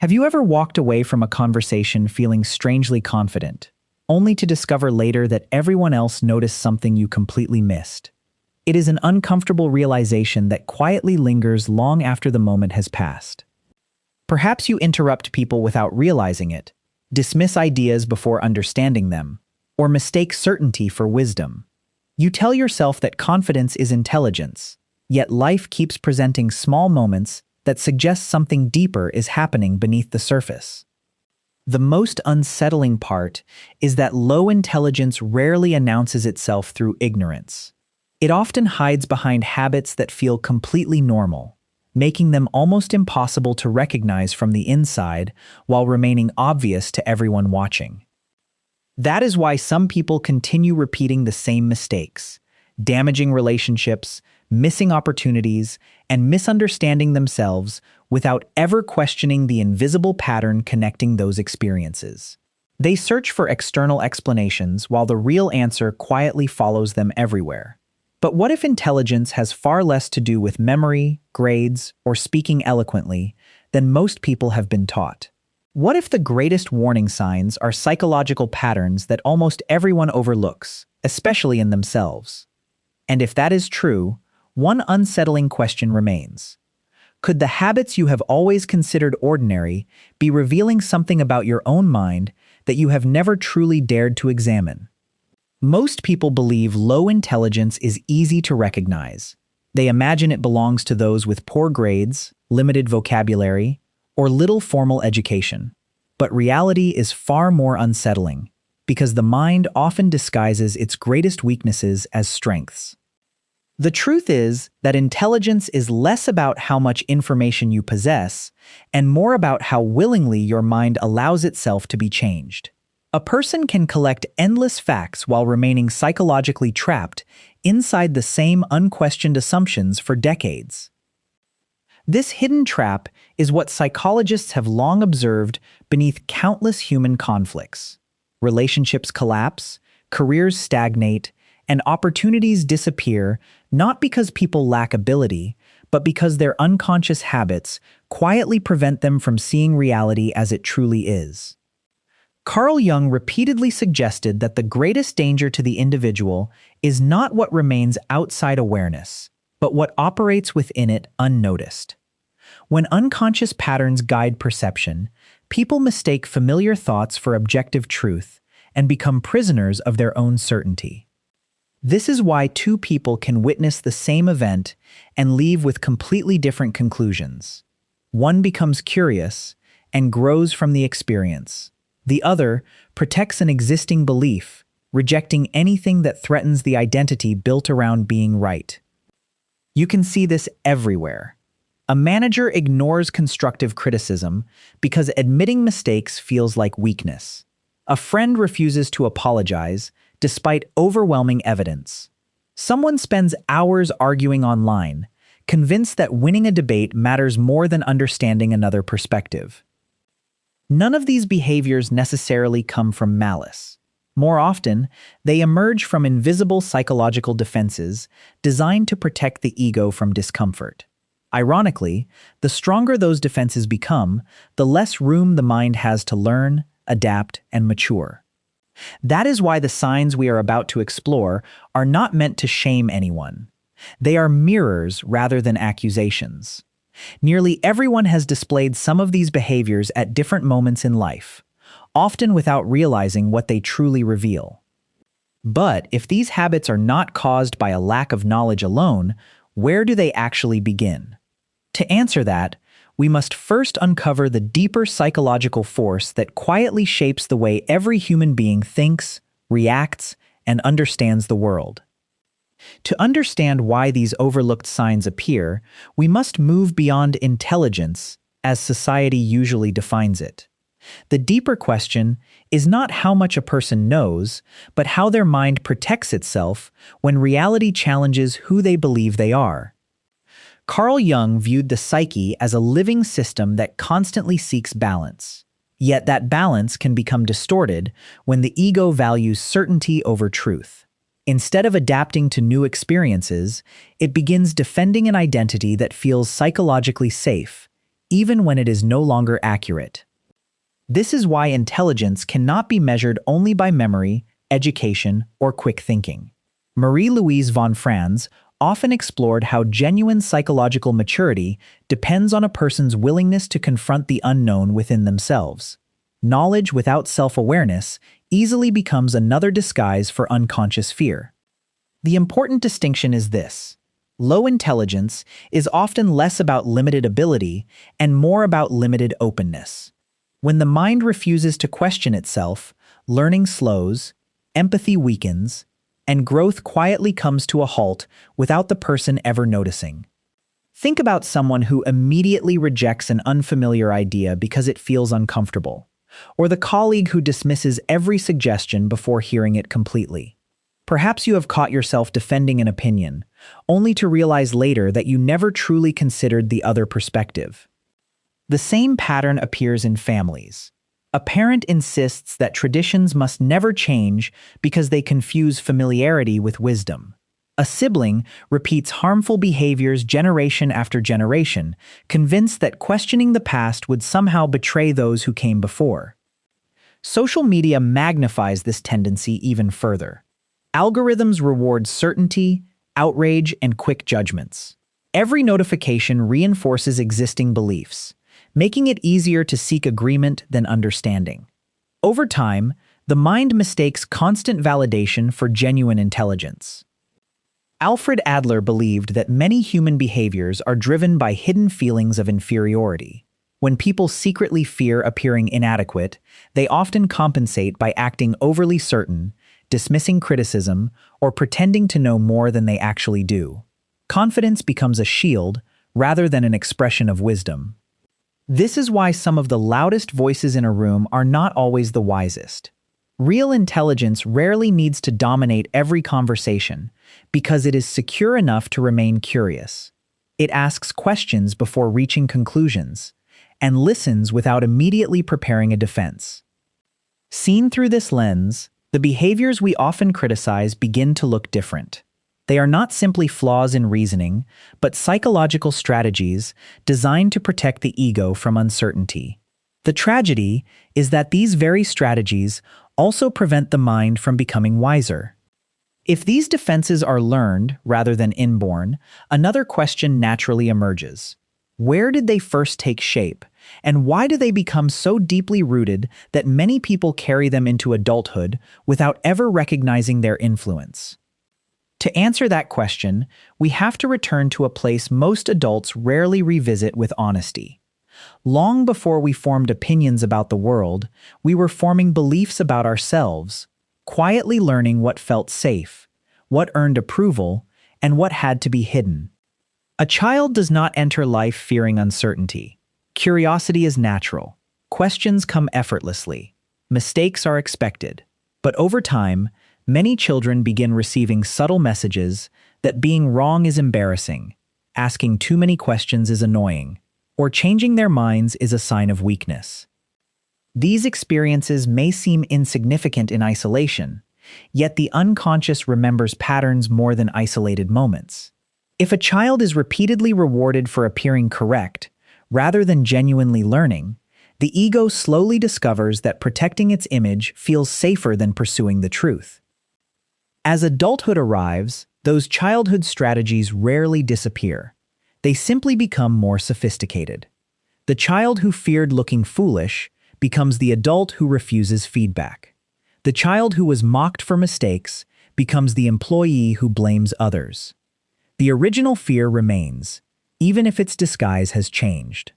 Have you ever walked away from a conversation feeling strangely confident, only to discover later that everyone else noticed something you completely missed? It is an uncomfortable realization that quietly lingers long after the moment has passed. Perhaps you interrupt people without realizing it, dismiss ideas before understanding them, or mistake certainty for wisdom. You tell yourself that confidence is intelligence, yet life keeps presenting small moments that suggest something deeper is happening beneath the surface. The most unsettling part is that low intelligence rarely announces itself through ignorance. It often hides behind habits that feel completely normal, making them almost impossible to recognize from the inside while remaining obvious to everyone watching. That is why some people continue repeating the same mistakes, damaging relationships, missing opportunities, and misunderstanding themselves without ever questioning the invisible pattern connecting those experiences. They search for external explanations while the real answer quietly follows them everywhere. But what if intelligence has far less to do with memory, grades, or speaking eloquently than most people have been taught? What if the greatest warning signs are psychological patterns that almost everyone overlooks, especially in themselves? And if that is true, one unsettling question remains. Could the habits you have always considered ordinary be revealing something about your own mind that you have never truly dared to examine? Most people believe low intelligence is easy to recognize. They imagine it belongs to those with poor grades, limited vocabulary, or little formal education. But reality is far more unsettling, because the mind often disguises its greatest weaknesses as strengths. The truth is that intelligence is less about how much information you possess and more about how willingly your mind allows itself to be changed. A person can collect endless facts while remaining psychologically trapped inside the same unquestioned assumptions for decades. This hidden trap is what psychologists have long observed beneath countless human conflicts. Relationships collapse, careers stagnate, and opportunities disappear not because people lack ability, but because their unconscious habits quietly prevent them from seeing reality as it truly is. Carl Jung repeatedly suggested that the greatest danger to the individual is not what remains outside awareness, but what operates within it unnoticed. When unconscious patterns guide perception, people mistake familiar thoughts for objective truth and become prisoners of their own certainty. This is why two people can witness the same event and leave with completely different conclusions. One becomes curious and grows from the experience. The other protects an existing belief, rejecting anything that threatens the identity built around being right. You can see this everywhere. A manager ignores constructive criticism because admitting mistakes feels like weakness. A friend refuses to apologize despite overwhelming evidence. Someone spends hours arguing online, convinced that winning a debate matters more than understanding another perspective. None of these behaviors necessarily come from malice. More often, they emerge from invisible psychological defenses designed to protect the ego from discomfort. Ironically, the stronger those defenses become, the less room the mind has to learn, adapt, and mature. That is why the signs we are about to explore are not meant to shame anyone. They are mirrors rather than accusations. Nearly everyone has displayed some of these behaviors at different moments in life, often without realizing what they truly reveal. But if these habits are not caused by a lack of knowledge alone, where do they actually begin? To answer that, we must first uncover the deeper psychological force that quietly shapes the way every human being thinks, reacts, and understands the world. To understand why these overlooked signs appear, we must move beyond intelligence as society usually defines it. The deeper question is not how much a person knows, but how their mind protects itself when reality challenges who they believe they are. Carl Jung viewed the psyche as a living system that constantly seeks balance. Yet that balance can become distorted when the ego values certainty over truth. Instead of adapting to new experiences, it begins defending an identity that feels psychologically safe, even when it is no longer accurate. This is why intelligence cannot be measured only by memory, education, or quick thinking. Louise von Franz often explored how genuine psychological maturity depends on a person's willingness to confront the unknown within themselves. Knowledge without self-awareness easily becomes another disguise for unconscious fear. The important distinction is this: low intelligence is often less about limited ability and more about limited openness. When the mind refuses to question itself, learning slows, empathy weakens, and growth quietly comes to a halt without the person ever noticing. Think about someone who immediately rejects an unfamiliar idea because it feels uncomfortable, or the colleague who dismisses every suggestion before hearing it completely. Perhaps you have caught yourself defending an opinion, only to realize later that you never truly considered the other perspective. The same pattern appears in families. A parent insists that traditions must never change because they confuse familiarity with wisdom. A sibling repeats harmful behaviors generation after generation, convinced that questioning the past would somehow betray those who came before. Social media magnifies this tendency even further. Algorithms reward certainty, outrage, and quick judgments. Every notification reinforces existing beliefs, making it easier to seek agreement than understanding. Over time, the mind mistakes constant validation for genuine intelligence. Alfred Adler believed that many human behaviors are driven by hidden feelings of inferiority. When people secretly fear appearing inadequate, they often compensate by acting overly certain, dismissing criticism, or pretending to know more than they actually do. Confidence becomes a shield rather than an expression of wisdom. This is why some of the loudest voices in a room are not always the wisest. Real intelligence rarely needs to dominate every conversation because it is secure enough to remain curious. It asks questions before reaching conclusions and listens without immediately preparing a defense. Seen through this lens, the behaviors we often criticize begin to look different. They are not simply flaws in reasoning, but psychological strategies designed to protect the ego from uncertainty. The tragedy is that these very strategies also prevent the mind from becoming wiser. If these defenses are learned rather than inborn, another question naturally emerges. Where did they first take shape, and why do they become so deeply rooted that many people carry them into adulthood without ever recognizing their influence? To answer that question, we have to return to a place most adults rarely revisit with honesty. Long before we formed opinions about the world, we were forming beliefs about ourselves, quietly learning what felt safe, what earned approval, and what had to be hidden. A child does not enter life fearing uncertainty. Curiosity is natural. Questions come effortlessly. Mistakes are expected. But over time, many children begin receiving subtle messages that being wrong is embarrassing, asking too many questions is annoying, or changing their minds is a sign of weakness. These experiences may seem insignificant in isolation, yet the unconscious remembers patterns more than isolated moments. If a child is repeatedly rewarded for appearing correct, rather than genuinely learning, the ego slowly discovers that protecting its image feels safer than pursuing the truth. As adulthood arrives, those childhood strategies rarely disappear. They simply become more sophisticated. The child who feared looking foolish becomes the adult who refuses feedback. The child who was mocked for mistakes becomes the employee who blames others. The original fear remains, even if its disguise has changed.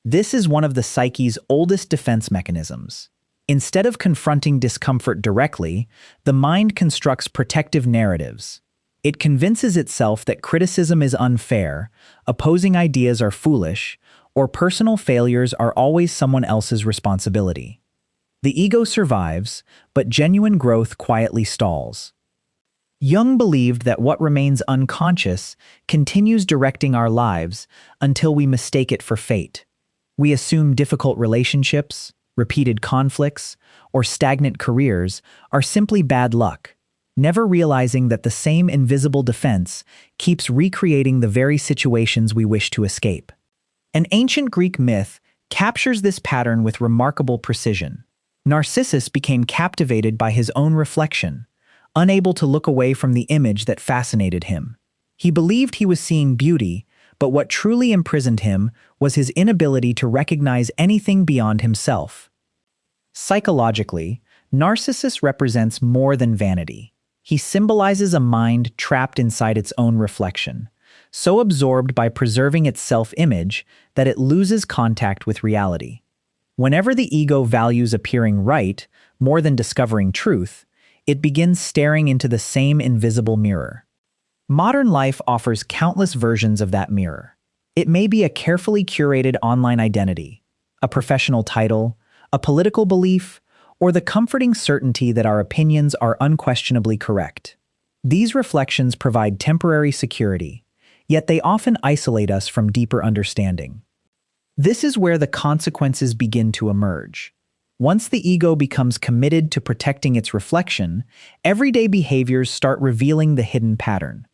This is one of the psyche's oldest defense mechanisms. Instead of confronting discomfort directly, the mind constructs protective narratives. It convinces itself that criticism is unfair, opposing ideas are foolish, or personal failures are always someone else's responsibility. The ego survives, but genuine growth quietly stalls. Jung believed that what remains unconscious continues directing our lives until we mistake it for fate. We assume difficult relationships, repeated conflicts, or stagnant careers are simply bad luck, never realizing that the same invisible defense keeps recreating the very situations we wish to escape. An ancient Greek myth captures this pattern with remarkable precision. Narcissus became captivated by his own reflection, unable to look away from the image that fascinated him. He believed he was seeing beauty, but what truly imprisoned him was his inability to recognize anything beyond himself. Psychologically, Narcissus represents more than vanity. He symbolizes a mind trapped inside its own reflection, so absorbed by preserving its self-image that it loses contact with reality. Whenever the ego values appearing right more than discovering truth, it begins staring into the same invisible mirror. Modern life offers countless versions of that mirror. It may be a carefully curated online identity, a professional title, a political belief, or the comforting certainty that our opinions are unquestionably correct. These reflections provide temporary security, yet they often isolate us from deeper understanding. This is where the consequences begin to emerge. Once the ego becomes committed to protecting its reflection, everyday behaviors start revealing the hidden pattern.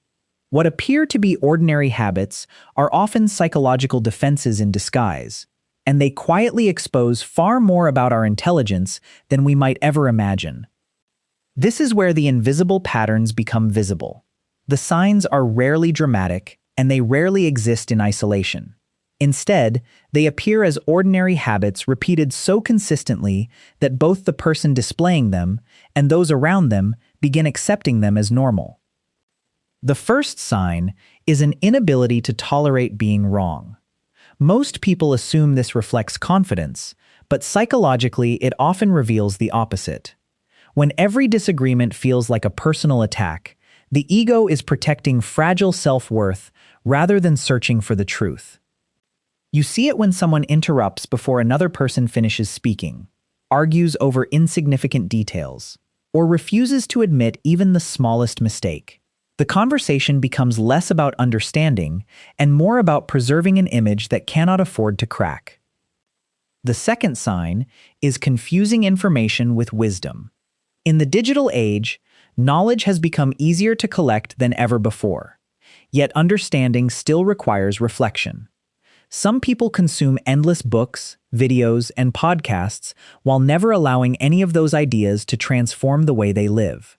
What appear to be ordinary habits are often psychological defenses in disguise, and they quietly expose far more about our intelligence than we might ever imagine. This is where the invisible patterns become visible. The signs are rarely dramatic, and they rarely exist in isolation. Instead, they appear as ordinary habits repeated so consistently that both the person displaying them and those around them begin accepting them as normal. The first sign is an inability to tolerate being wrong. Most people assume this reflects confidence, but psychologically it often reveals the opposite. When every disagreement feels like a personal attack, the ego is protecting fragile self-worth rather than searching for the truth. You see it when someone interrupts before another person finishes speaking, argues over insignificant details, or refuses to admit even the smallest mistake. The conversation becomes less about understanding and more about preserving an image that cannot afford to crack. The second sign is confusing information with wisdom. In the digital age, knowledge has become easier to collect than ever before, yet understanding still requires reflection. Some people consume endless books, videos, and podcasts while never allowing any of those ideas to transform the way they live.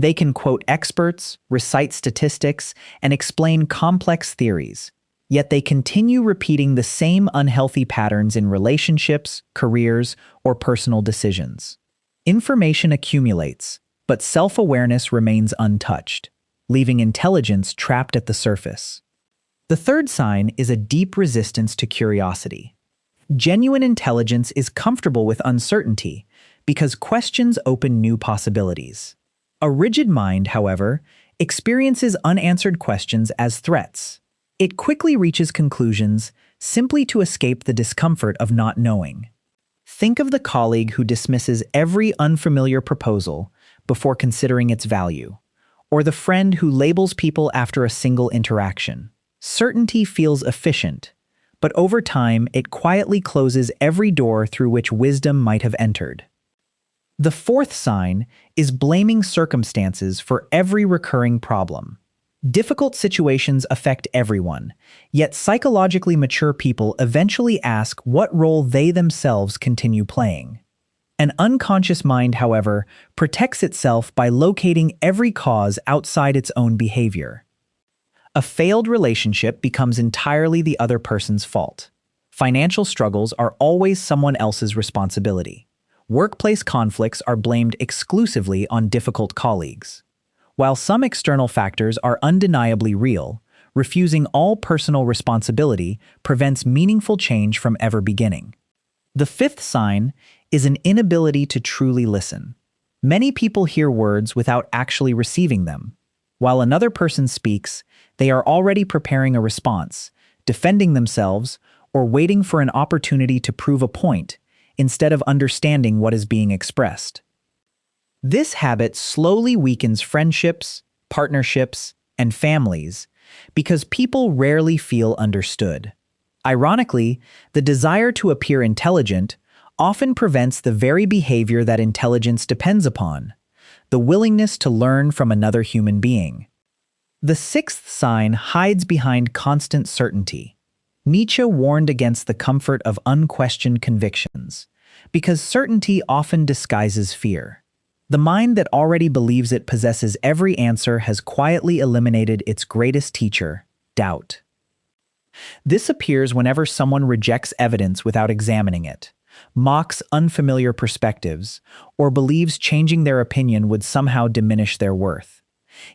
They can quote experts, recite statistics, and explain complex theories, yet they continue repeating the same unhealthy patterns in relationships, careers, or personal decisions. Information accumulates, but self-awareness remains untouched, leaving intelligence trapped at the surface. The third sign is a deep resistance to curiosity. Genuine intelligence is comfortable with uncertainty because questions open new possibilities. A rigid mind, however, experiences unanswered questions as threats. It quickly reaches conclusions simply to escape the discomfort of not knowing. Think of the colleague who dismisses every unfamiliar proposal before considering its value, or the friend who labels people after a single interaction. Certainty feels efficient, but over time it quietly closes every door through which wisdom might have entered. The fourth sign is blaming circumstances for every recurring problem. Difficult situations affect everyone, yet psychologically mature people eventually ask what role they themselves continue playing. An unconscious mind, however, protects itself by locating every cause outside its own behavior. A failed relationship becomes entirely the other person's fault. Financial struggles are always someone else's responsibility. Workplace conflicts are blamed exclusively on difficult colleagues. While some external factors are undeniably real, refusing all personal responsibility prevents meaningful change from ever beginning. The fifth sign is an inability to truly listen. Many people hear words without actually receiving them. While another person speaks, they are already preparing a response, defending themselves, or waiting for an opportunity to prove a point, instead of understanding what is being expressed. This habit slowly weakens friendships, partnerships, and families because people rarely feel understood. Ironically, the desire to appear intelligent often prevents the very behavior that intelligence depends upon, the willingness to learn from another human being. The sixth sign hides behind constant certainty. Nietzsche warned against the comfort of unquestioned convictions, because certainty often disguises fear. The mind that already believes it possesses every answer has quietly eliminated its greatest teacher, doubt. This appears whenever someone rejects evidence without examining it, mocks unfamiliar perspectives, or believes changing their opinion would somehow diminish their worth.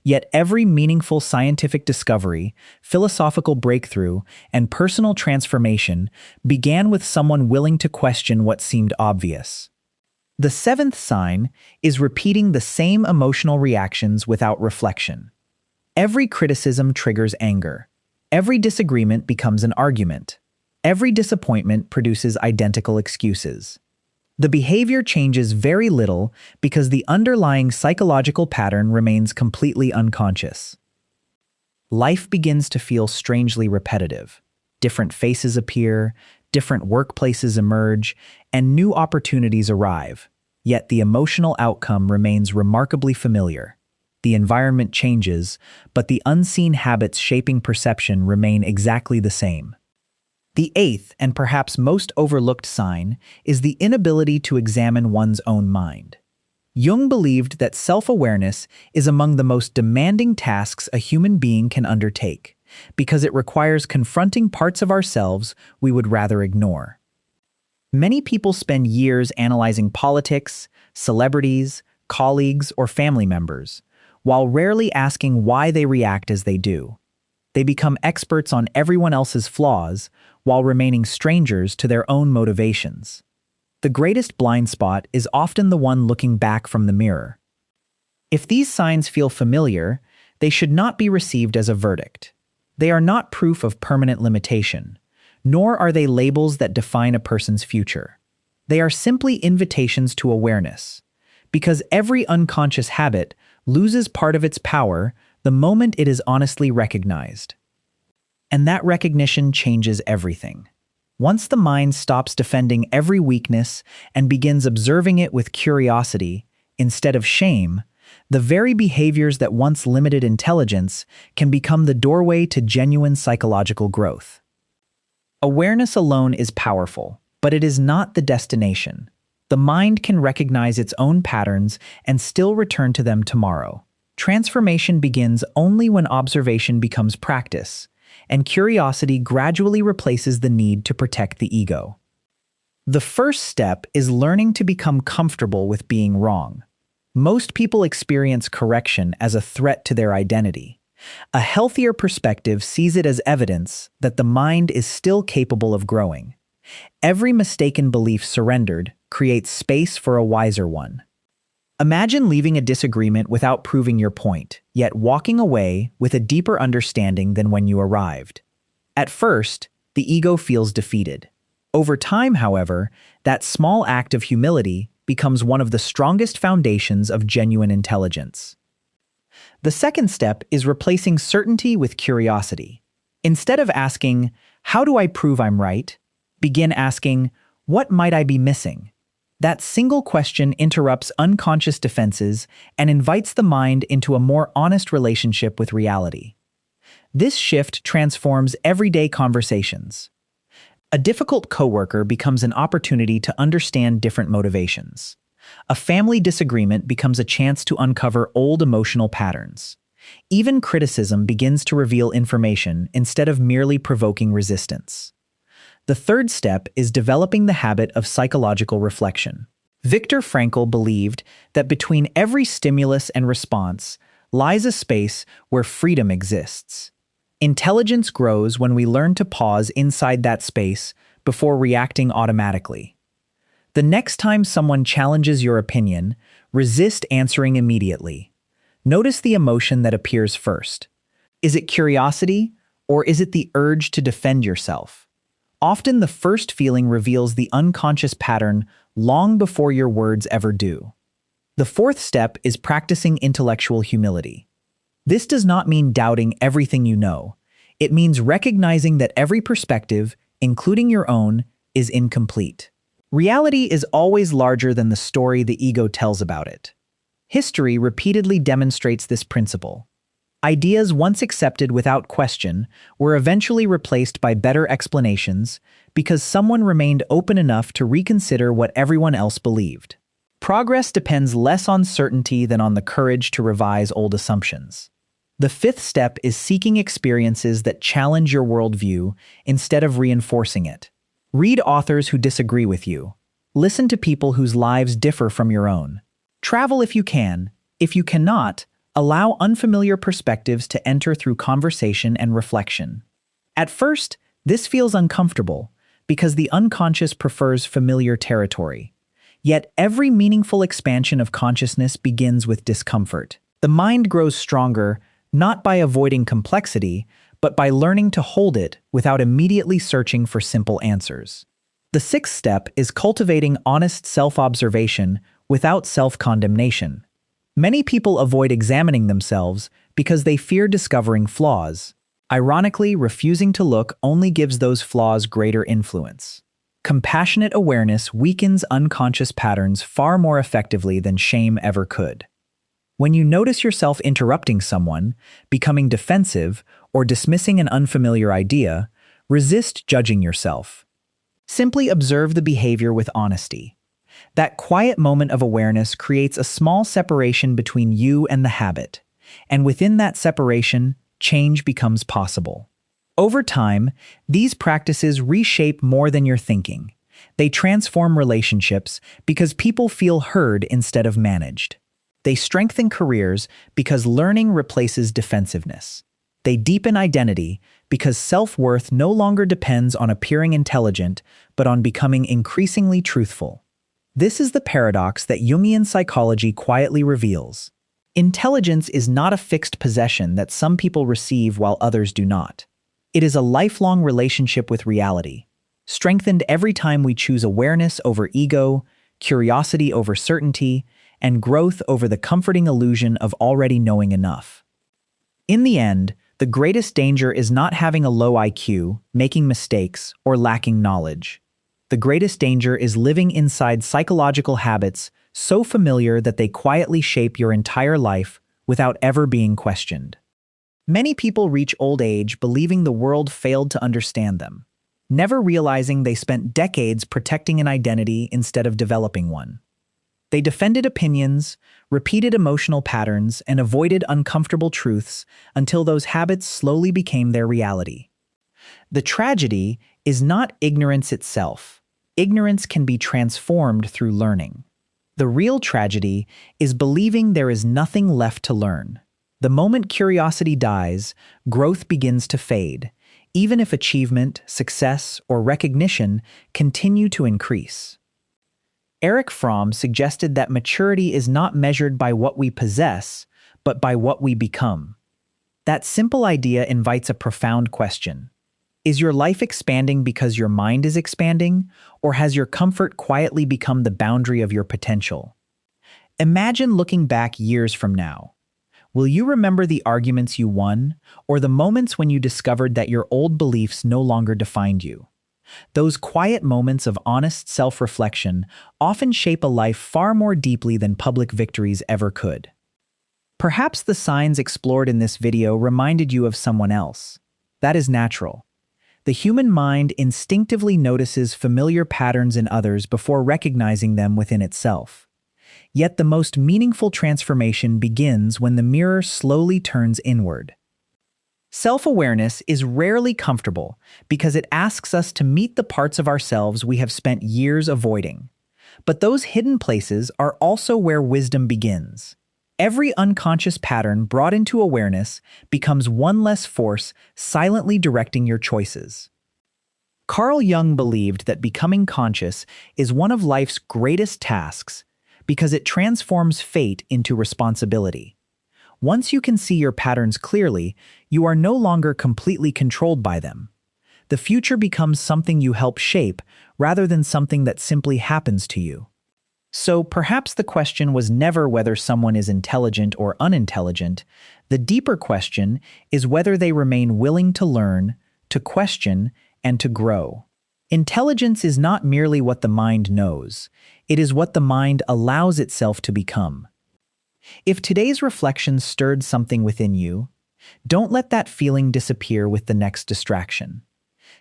Yet every meaningful scientific discovery, philosophical breakthrough, and personal transformation began with someone willing to question what seemed obvious. The seventh sign is repeating the same emotional reactions without reflection. Every criticism triggers anger. Every disagreement becomes an argument. Every disappointment produces identical excuses. The behavior changes very little because the underlying psychological pattern remains completely unconscious. Life begins to feel strangely repetitive. Different faces appear, different workplaces emerge, and new opportunities arrive. Yet the emotional outcome remains remarkably familiar. The environment changes, but the unseen habits shaping perception remain exactly the same. The eighth and perhaps most overlooked sign is the inability to examine one's own mind. Jung believed that self-awareness is among the most demanding tasks a human being can undertake, because it requires confronting parts of ourselves we would rather ignore. Many people spend years analyzing politics, celebrities, colleagues, or family members, while rarely asking why they react as they do. They become experts on everyone else's flaws while remaining strangers to their own motivations. The greatest blind spot is often the one looking back from the mirror. If these signs feel familiar, they should not be received as a verdict. They are not proof of permanent limitation, nor are they labels that define a person's future. They are simply invitations to awareness, because every unconscious habit loses part of its power the moment it is honestly recognized. And that recognition changes everything. Once the mind stops defending every weakness and begins observing it with curiosity instead of shame, the very behaviors that once limited intelligence can become the doorway to genuine psychological growth. Awareness alone is powerful, but it is not the destination. The mind can recognize its own patterns and still return to them tomorrow. Transformation begins only when observation becomes practice, and curiosity gradually replaces the need to protect the ego. The first step is learning to become comfortable with being wrong. Most people experience correction as a threat to their identity. A healthier perspective sees it as evidence that the mind is still capable of growing. Every mistaken belief surrendered creates space for a wiser one. Imagine leaving a disagreement without proving your point, yet walking away with a deeper understanding than when you arrived. At first, the ego feels defeated. Over time, however, that small act of humility becomes one of the strongest foundations of genuine intelligence. The second step is replacing certainty with curiosity. Instead of asking, "How do I prove I'm right?" begin asking, "What might I be missing?" That single question interrupts unconscious defenses and invites the mind into a more honest relationship with reality. This shift transforms everyday conversations. A difficult coworker becomes an opportunity to understand different motivations. A family disagreement becomes a chance to uncover old emotional patterns. Even criticism begins to reveal information instead of merely provoking resistance. The third step is developing the habit of psychological reflection. Viktor Frankl believed that between every stimulus and response lies a space where freedom exists. Intelligence grows when we learn to pause inside that space before reacting automatically. The next time someone challenges your opinion, resist answering immediately. Notice the emotion that appears first. Is it curiosity, or is it the urge to defend yourself? Often the first feeling reveals the unconscious pattern long before your words ever do. The fourth step is practicing intellectual humility. This does not mean doubting everything you know. It means recognizing that every perspective, including your own, is incomplete. Reality is always larger than the story the ego tells about it. History repeatedly demonstrates this principle. Ideas once accepted without question were eventually replaced by better explanations because someone remained open enough to reconsider what everyone else believed. Progress depends less on certainty than on the courage to revise old assumptions. The fifth step is seeking experiences that challenge your worldview instead of reinforcing it. Read authors who disagree with you. Listen to people whose lives differ from your own. Travel if you can. If you cannot, allow unfamiliar perspectives to enter through conversation and reflection. At first, this feels uncomfortable because the unconscious prefers familiar territory. Yet every meaningful expansion of consciousness begins with discomfort. The mind grows stronger not by avoiding complexity, but by learning to hold it without immediately searching for simple answers. The sixth step is cultivating honest self-observation without self-condemnation. Many people avoid examining themselves because they fear discovering flaws. Ironically, refusing to look only gives those flaws greater influence. Compassionate awareness weakens unconscious patterns far more effectively than shame ever could. When you notice yourself interrupting someone, becoming defensive, or dismissing an unfamiliar idea, resist judging yourself. Simply observe the behavior with honesty. That quiet moment of awareness creates a small separation between you and the habit, and within that separation, change becomes possible. Over time, these practices reshape more than you're thinking. They transform relationships because people feel heard instead of managed. They strengthen careers because learning replaces defensiveness. They deepen identity because self-worth no longer depends on appearing intelligent, but on becoming increasingly truthful. This is the paradox that Jungian psychology quietly reveals. Intelligence is not a fixed possession that some people receive while others do not. It is a lifelong relationship with reality, strengthened every time we choose awareness over ego, curiosity over certainty, and growth over the comforting illusion of already knowing enough. In the end, the greatest danger is not having a low IQ, making mistakes, or lacking knowledge. The greatest danger is living inside psychological habits so familiar that they quietly shape your entire life without ever being questioned. Many people reach old age believing the world failed to understand them, never realizing they spent decades protecting an identity instead of developing one. They defended opinions, repeated emotional patterns, and avoided uncomfortable truths until those habits slowly became their reality. The tragedy is not ignorance itself. Ignorance can be transformed through learning. The real tragedy is believing there is nothing left to learn. The moment curiosity dies, growth begins to fade, even if achievement, success, or recognition continue to increase. Erich Fromm suggested that maturity is not measured by what we possess, but by what we become. That simple idea invites a profound question. Is your life expanding because your mind is expanding, or has your comfort quietly become the boundary of your potential? Imagine looking back years from now. Will you remember the arguments you won, or the moments when you discovered that your old beliefs no longer defined you? Those quiet moments of honest self-reflection often shape a life far more deeply than public victories ever could. Perhaps the signs explored in this video reminded you of someone else. That is natural. The human mind instinctively notices familiar patterns in others before recognizing them within itself. Yet the most meaningful transformation begins when the mirror slowly turns inward. Self-awareness is rarely comfortable because it asks us to meet the parts of ourselves we have spent years avoiding. But those hidden places are also where wisdom begins. Every unconscious pattern brought into awareness becomes one less force silently directing your choices. Carl Jung believed that becoming conscious is one of life's greatest tasks because it transforms fate into responsibility. Once you can see your patterns clearly, you are no longer completely controlled by them. The future becomes something you help shape rather than something that simply happens to you. So perhaps the question was never whether someone is intelligent or unintelligent. The deeper question is whether they remain willing to learn, to question, and to grow. Intelligence is not merely what the mind knows. It is what the mind allows itself to become. If today's reflection stirred something within you, Don't let that feeling disappear with the next distraction.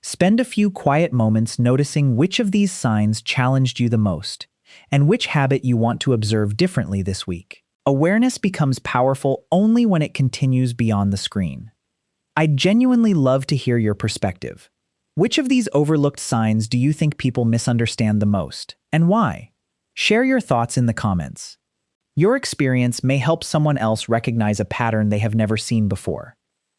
Spend a few quiet moments noticing which of these signs challenged you the most, and which habit you want to observe differently this week. Awareness becomes powerful only when it continues beyond the screen. I'd genuinely love to hear your perspective. Which of these overlooked signs do you think people misunderstand the most, and why? Share your thoughts in the comments. Your experience may help someone else recognize a pattern they have never seen before.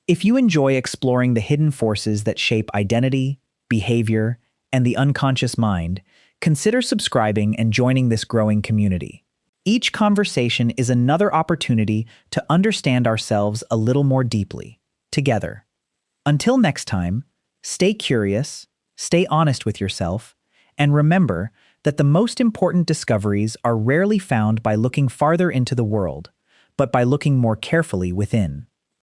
If you enjoy exploring the hidden forces that shape identity, behavior, and the unconscious mind, consider subscribing and joining this growing community. Each conversation is another opportunity to understand ourselves a little more deeply, together. Until next time, stay curious, stay honest with yourself, and remember that the most important discoveries are rarely found by looking farther into the world, but by looking more carefully within.